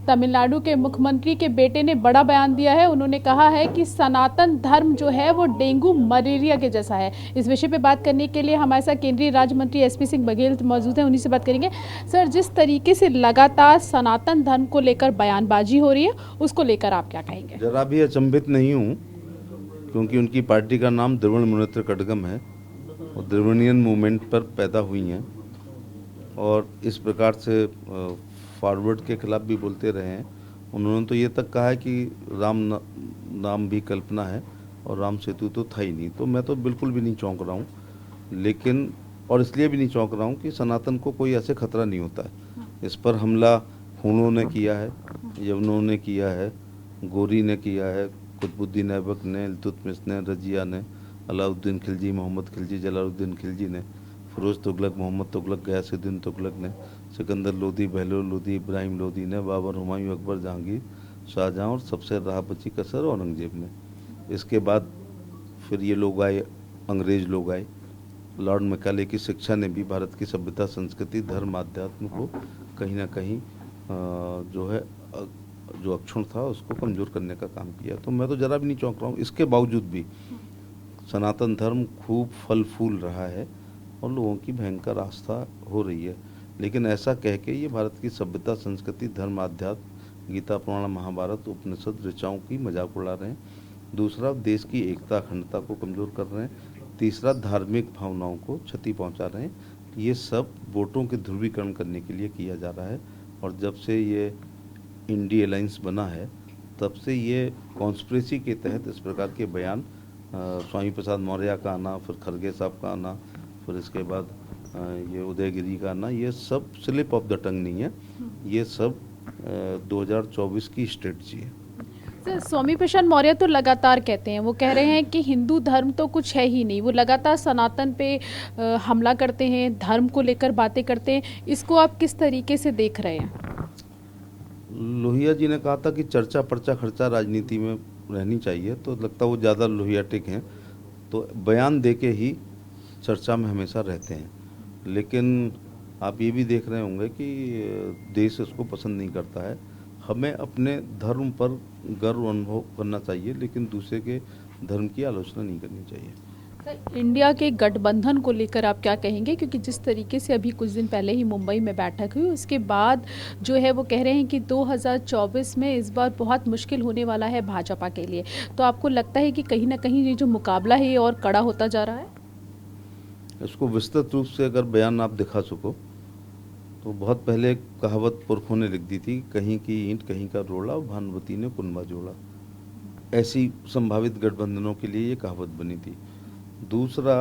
तमिलनाडु के मुख्यमंत्री के बेटे ने बड़ा बयान दिया है। उन्होंने कहा है कि सनातन धर्म जो है वो डेंगू मलेरिया के जैसा है। इस विषय पे बात करने के लिए हमारे साथ केंद्रीय राज्य मंत्री एसपी सिंह बघेल मौजूद हैं, उन्हीं से बात करेंगे। सर, जिस तरीके से लगातार सनातन धर्म को लेकर बयानबाजी हो रही है, उसको लेकर आप क्या कहेंगे? जरा भी अचंभित नहीं हूँ, क्योंकि उनकी पार्टी का नाम द्रविड़ मुनेत्र कड़गम है और द्रविड़ियन मूवमेंट पर पैदा हुई हैं और इस प्रकार से फॉरवर्ड के खिलाफ भी बोलते रहे हैं। उन्होंने तो ये तक कहा है कि राम नाम भी कल्पना है और राम सेतु तो था ही नहीं। तो मैं तो बिल्कुल भी नहीं चौंक रहा हूँ, लेकिन और इसलिए भी नहीं चौंक रहा हूँ कि सनातन को कोई ऐसे खतरा नहीं होता है। इस पर हमला हुनों ने किया है, यवनों ने किया है, गोरी ने किया है, कुतुबुद्दीन ऐबक ने, इल्तुतमिश ने, रजिया ने, अलाउद्दीन खिलजी, मोहम्मद खिलजी, जलालुद्दीन खिलजी ने, फिरोज तुगलक, मोहम्मद तुगलक, गयासुद्दीन तुगलक ने, सिकंदर लोदी, बहलोल लोदी, इब्राहिम लोदी ने, बाबर, हुमायूं, अकबर, जहांगीर, शाहजहां और सबसे रहा बची कसर औरंगजेब ने। इसके बाद फिर ये लोग आए, अंग्रेज लोग आए। लॉर्ड मैकाले की शिक्षा ने भी भारत की सभ्यता, संस्कृति, धर्म, आध्यात्म को कहीं ना कहीं जो है जो अक्षुण था उसको कमज़ोर करने का काम किया। तो मैं तो ज़रा भी नहीं चौंक रहा हूँ। इसके बावजूद भी सनातन धर्म खूब फल फूल रहा है और लोगों की भयंकर आस्था हो रही है। लेकिन ऐसा कह के ये भारत की सभ्यता, संस्कृति, धर्म, आध्यात्म, गीता, पुराण, महाभारत, उपनिषद, ऋचाओं की मजाक उड़ा रहे हैं। दूसरा, देश की एकता, अखंडता को कमज़ोर कर रहे हैं। तीसरा, धार्मिक भावनाओं को क्षति पहुंचा रहे हैं। ये सब वोटों के ध्रुवीकरण करने के लिए किया जा रहा है। और जब से ये इंडी अलायंस बना है तब से ये कॉन्स्पिरेसी के तहत इस प्रकार के बयान, स्वामी प्रसाद मौर्य का आना, फिर खरगे साहब का आना, फिर इसके बाद ये उदयगिरी का आना, ये सब स्लिप ऑफ द टंग नहीं है, ये सब 2024 की स्ट्रेटजी है। सर, स्वामी प्रसाद मौर्य तो लगातार कहते हैं, वो कह रहे हैं कि हिंदू धर्म तो कुछ है ही नहीं। वो लगातार सनातन पे हमला करते हैं, धर्म को लेकर बातें करते हैं। इसको आप किस तरीके से देख रहे हैं? लोहिया जी ने कहा था कि चर्चा पर्चा खर्चा राजनीति में रहनी चाहिए, तो लगता है वो ज़्यादा लोहियाटिक हैं, तो बयान दे के ही चर्चा में हमेशा रहते हैं। लेकिन आप ये भी देख रहे होंगे कि देश इसको पसंद नहीं करता है। हमें अपने धर्म पर गर्व अनुभव करना चाहिए, लेकिन दूसरे के धर्म की आलोचना नहीं करनी चाहिए। सर, इंडिया के गठबंधन को लेकर आप क्या कहेंगे? क्योंकि जिस तरीके से अभी कुछ दिन पहले ही मुंबई में बैठक हुई, उसके बाद जो है वो कह रहे हैं कि 2024 में इस बार बहुत मुश्किल होने वाला है भाजपा के लिए। तो आपको लगता है कि कहीं ना कहीं ये जो मुकाबला है ये और कड़ा होता जा रहा है? इसको विस्तृत रूप से अगर बयान आप दिखा सको तो बहुत पहले एक कहावत पुरखों ने लिख दी थी, कहीं की ईंट कहीं का रोड़ा, भानुमती ने कुनबा जोड़ा। ऐसी संभावित गठबंधनों के लिए ये कहावत बनी थी। दूसरा,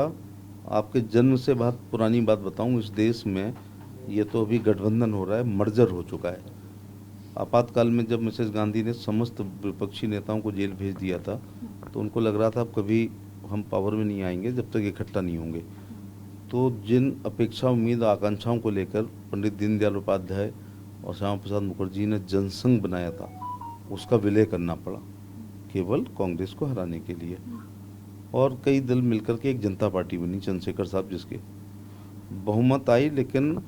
आपके जन्म से बहुत पुरानी बात बताऊं, इस देश में ये तो अभी गठबंधन हो रहा है, मर्जर हो चुका है। आपातकाल में जब मिसेस गांधी ने समस्त विपक्षी नेताओं को जेल भेज दिया था तो उनको लग रहा था अब कभी हम पावर में नहीं आएंगे जब तक इकट्ठा नहीं होंगे। तो जिन अपेक्षा, उम्मीद, आकांक्षाओं को लेकर पंडित दीनदयाल उपाध्याय और श्यामा प्रसाद मुखर्जी ने जनसंघ बनाया था, उसका विलय करना पड़ा केवल कांग्रेस को हराने के लिए। और कई दल मिलकर के एक जनता पार्टी बनी, चंद्रशेखर साहब जिसके बहुमत आई। लेकिन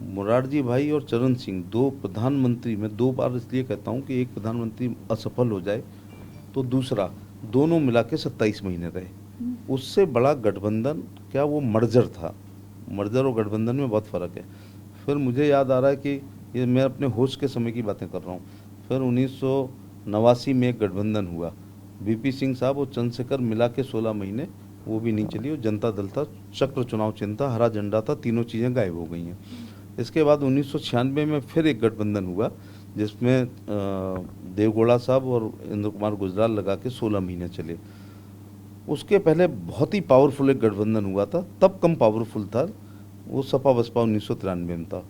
मुरारजी भाई और चरण सिंह, दो प्रधानमंत्री, मैं दो बार इसलिए कहता हूँ कि एक प्रधानमंत्री असफल हो जाए तो दूसरा, दोनों मिला के 27 महीने रहे। उससे बड़ा गठबंधन क्या, वो मर्जर था। मर्जर और गठबंधन में बहुत फ़र्क है। फिर मुझे याद आ रहा है कि ये मैं अपने होश के समय की बातें कर रहा हूँ। फिर 1989 में एक गठबंधन हुआ, वीपी सिंह साहब और चंद्रशेखर मिला के 16 महीने, वो भी नहीं चली। वो जनता दल था, चक्र चुनाव चिन्ह था, हरा झंडा था, तीनों चीज़ें गायब हो गई हैं। इसके बाद 1996 में फिर एक गठबंधन हुआ जिसमें देवगौड़ा साहब और इंद्र कुमार गुजराल लगा के 16 महीने चले। उसके पहले बहुत ही पावरफुल एक गठबंधन हुआ था, तब कम पावरफुल था, वो सपा बसपा 1993 में था।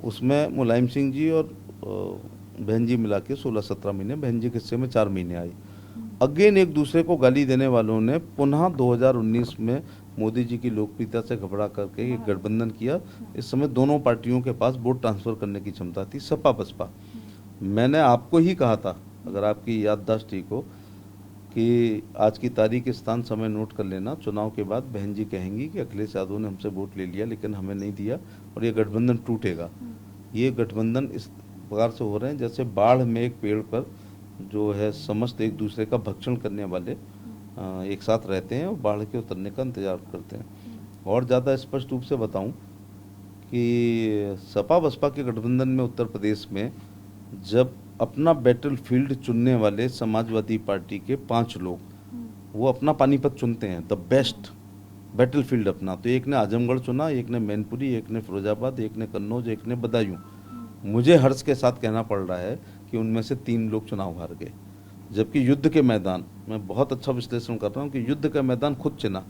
उसमें मुलायम सिंह जी और बहन जी मिला के 16-17 महीने, बहन जी के हिस्से में 4 महीने आई। अगेन एक दूसरे को गाली देने वालों ने पुनः 2019 में मोदी जी की लोकप्रियता से घबरा करके एक गठबंधन किया। इस समय दोनों पार्टियों के पास वोट ट्रांसफर करने की क्षमता थी, सपा बसपा। मैंने आपको ही कहा था, अगर आपकी याददाश्त ठीक हो, कि आज की तारीख, स्थान, समय नोट कर लेना। चुनाव के बाद बहन जी कहेंगी कि अखिलेश यादव ने हमसे वोट ले लिया लेकिन हमें नहीं दिया और ये गठबंधन टूटेगा। ये गठबंधन इस प्रकार से हो रहे हैं, जैसे बाढ़ में एक पेड़ पर जो है समस्त एक दूसरे का भक्षण करने वाले एक साथ रहते हैं और बाढ़ के उतरने का इंतजार करते हैं। और ज़्यादा स्पष्ट रूप से बताऊं कि सपा बसपा के गठबंधन में उत्तर प्रदेश में जब अपना बैटल फील्ड चुनने वाले समाजवादी पार्टी के 5 लोग वो अपना पानीपत चुनते हैं, द बेस्ट बैटल फील्ड अपना, तो एक ने आजमगढ़ चुना, एक ने मैनपुरी, एक ने फिरोजाबाद, एक ने कन्नौज, एक ने बदायूं। मुझे हर्ष के साथ कहना पड़ रहा है कि उनमें से 3 लोग चुनाव हार गए, जबकि युद्ध के मैदान, मैं बहुत अच्छा विश्लेषण कर रहा हूँ कि युद्ध का मैदान खुद चुना।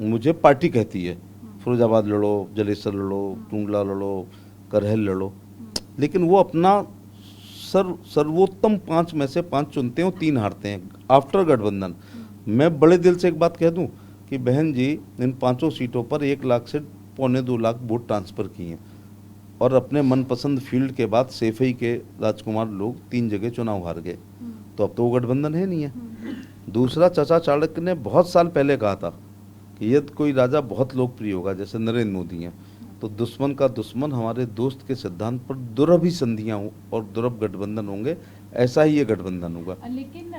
मुझे पार्टी कहती है फिरोजाबाद लड़ो, जलेसर लड़ो, टूंडला लड़ो, करहल लड़ो, लेकिन वो अपना सर्वोत्तम 5 में से 5 चुनते हैं और 3 हारते हैं आफ्टर गठबंधन। मैं बड़े दिल से एक बात कह दूं कि बहन जी इन 5 सीटों पर 1 लाख से 1.25 लाख वोट ट्रांसफ़र किए हैं और अपने मनपसंद फील्ड के बाद सेफई के राजकुमार लोग 3 जगह चुनाव हार गए, तो अब तो वो गठबंधन है नहीं है। दूसरा, चाचा चाणक्य ने बहुत साल पहले कहा था कि यदि कोई राजा बहुत लोकप्रिय होगा, जैसे नरेंद्र मोदी हैं, तो दुश्मन का दुश्मन हमारे दोस्त के सिद्धांत पर दुर्लभ ही संधियाँ और दुर्लभ गठबंधन होंगे, ऐसा ही ये गठबंधन होगा। लेकिन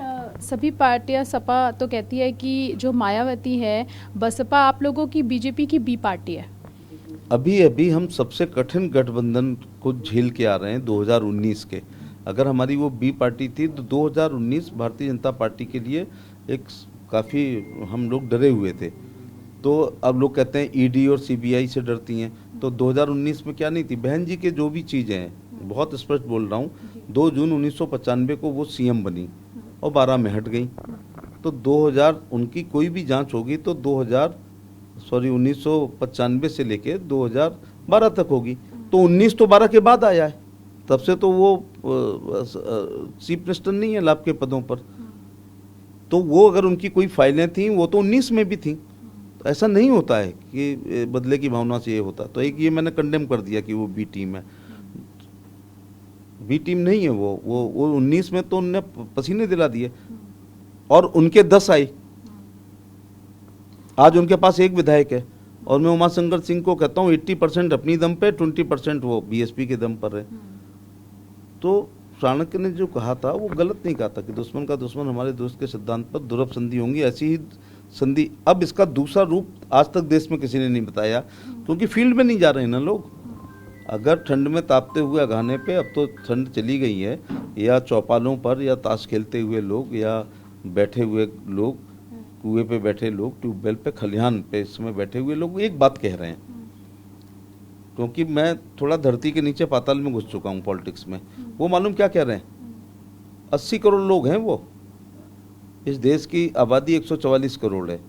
सभी पार्टियां, सपा तो कहती है कि जो मायावती है बसपा आप लोगों की बीजेपी की बी पार्टी है। अभी हम सबसे कठिन गठबंधन को झेल के आ रहे हैं 2019 के। अगर हमारी वो बी पार्टी थी तो 2019 भारतीय जनता पार्टी के लिए एक काफ़ी हम लोग डरे हुए थे। तो अब लोग कहते हैं ईडी और सीबीआई से डरती हैं, तो 2019 में क्या नहीं थी बहन जी के जो भी चीज़ें हैं, बहुत स्पष्ट बोल रहा हूँ, 2 जून 1995 को वो सीएम बनी और 12 में हट गई, तो 2000 उनकी कोई भी जांच होगी तो 1995 से लेके 2012 तक होगी, तो 19 तो 12 के बाद आया है, तब से तो वो चीफ मिनिस्टर नहीं है लाभ के पदों पर। तो वो अगर उनकी कोई फाइलें थी वो तो 19 में भी थी। तो ऐसा नहीं होता है कि बदले की भावना से ये होता। तो एक ये मैंने कंडेम कर दिया कि वो बी टीम है, बी टीम नहीं है वो 19 में तो उनने पसीने दिला दिए और उनके 10 आए। आज उनके पास 1 विधायक है और मैं उमाशंकर सिंह को कहता हूँ 80% अपनी दम पे, 20% वो बीएसपी के दम पर है। तो चाणक्य ने जो कहा था वो गलत नहीं कहा था कि दुश्मन का दुश्मन हमारे दोस्त के सिद्धांत पर दुर्लभ संधि होंगी, ऐसी ही संधि। अब इसका दूसरा रूप आज तक देश में किसी ने नहीं बताया, क्योंकि फील्ड में नहीं जा रहे हैं ना लोग। अगर ठंड में तापते हुए अघाने पे, अब तो ठंड चली गई है, या चौपालों पर या ताश खेलते हुए लोग या बैठे हुए लोग, कुएं पे बैठे लोग, ट्यूबवेल पे, खलिहान पे इस समय बैठे हुए लोग एक बात कह रहे हैं, क्योंकि मैं थोड़ा धरती के नीचे पाताल में घुस चुका हूँ पॉलिटिक्स में। वो मालूम क्या कह रहे हैं, 80 करोड़ लोग हैं वो, इस देश की आबादी 144 करोड़ है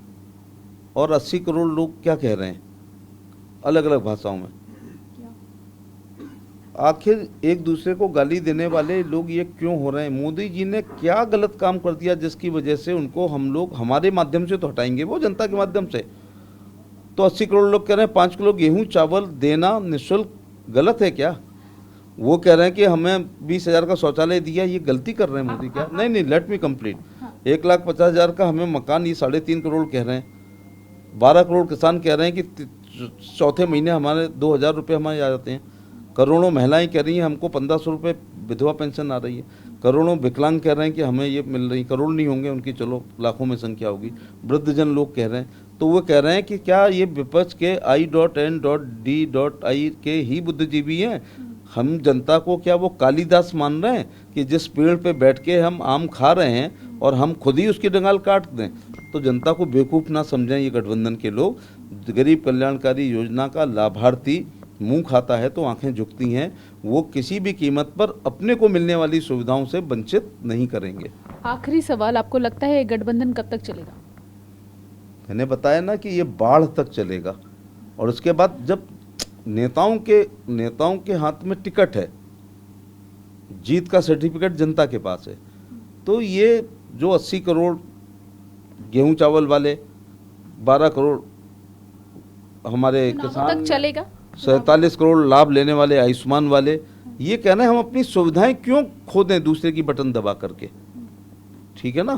और 80 करोड़ लोग क्या कह रहे हैं अलग अलग भाषाओं में। आखिर एक दूसरे को गाली देने वाले लोग ये क्यों हो रहे हैं? मोदी जी ने क्या गलत काम कर दिया जिसकी वजह से उनको हम लोग हमारे माध्यम से तो हटाएंगे, वो जनता के माध्यम से। तो 80 करोड़ लोग कह रहे हैं 5 किलो गेहूं चावल देना निःशुल्क, गलत है क्या? वो कह रहे हैं कि हमें 20,000 का शौचालय दिया, ये गलती कर रहे हैं मोदी क्या? नहीं, लेट मी कंप्लीट। 1,50,000 का हमें मकान, ये 3.5 करोड़ कह रहे हैं। 12 करोड़ किसान कह रहे हैं कि चौथे महीने हमारे 2,000 रुपये हमारे आ जाते हैं। करोड़ों महिलाएं कह रही हैं हमको 1,500 रुपये विधवा पेंशन आ रही है। करोड़ों विकलांग कह रहे हैं कि हमें ये मिल रही, करोड़ नहीं होंगे उनकी, चलो लाखों में संख्या होगी। वृद्धजन लोग कह रहे हैं, तो वो कह रहे हैं कि क्या ये विपक्ष के I.N.D.I के ही बुद्धिजीवी हैं? हम जनता को क्या वो कालिदास मान रहे हैं कि जिस पेड़ पे बैठ के हम आम खा रहे हैं और हम खुद ही उसकी डंगाल काट दें? तो जनता को बेवकूफ़ ना समझें ये गठबंधन के लोग। गरीब कल्याणकारी योजना का लाभार्थी मुंह खाता है तो आंखें झुकती हैं, वो किसी भी कीमत पर अपने को मिलने वाली सुविधाओं से वंचित नहीं करेंगे। आखिरी सवाल, आपको लगता है गठबंधन कब तक चलेगा? मैंने बताया ना कि ये बाढ़ तक चलेगा, और उसके बाद जब नेताओं के हाथ में टिकट है, जीत का सर्टिफिकेट जनता के पास है, तो ये जो 80 करोड़ गेहूं चावल वाले, 12 करोड़ हमारे किसान तक चलेगा, 47 करोड़ लाभ लेने वाले आयुष्मान वाले, ये कहना है हम अपनी सुविधाएं क्यों खो दें दूसरे की बटन दबा करके? ठीक है ना?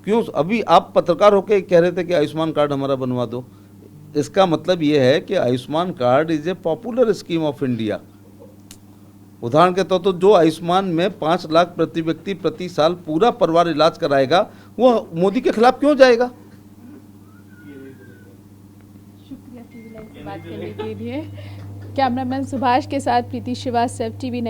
क्यों? अभी आप पत्रकार होके कह रहे थे कि आयुष्मान कार्ड हमारा बनवा दो। इसका मतलब ये है कि Ayushman card is a popular scheme of India. उदाहरण के तौर तो जो आयुष्मान में 5 लाख प्रति व्यक्ति प्रति साल पूरा परिवार इलाज कराएगा, वो मोदी के खिलाफ क्यों जाएगा? शुक्रिया टीवी 9 से बात करने के लिए। कैमरामैन सुभाष के साथ प्रीति श्रीवास्तव, टीवी 9।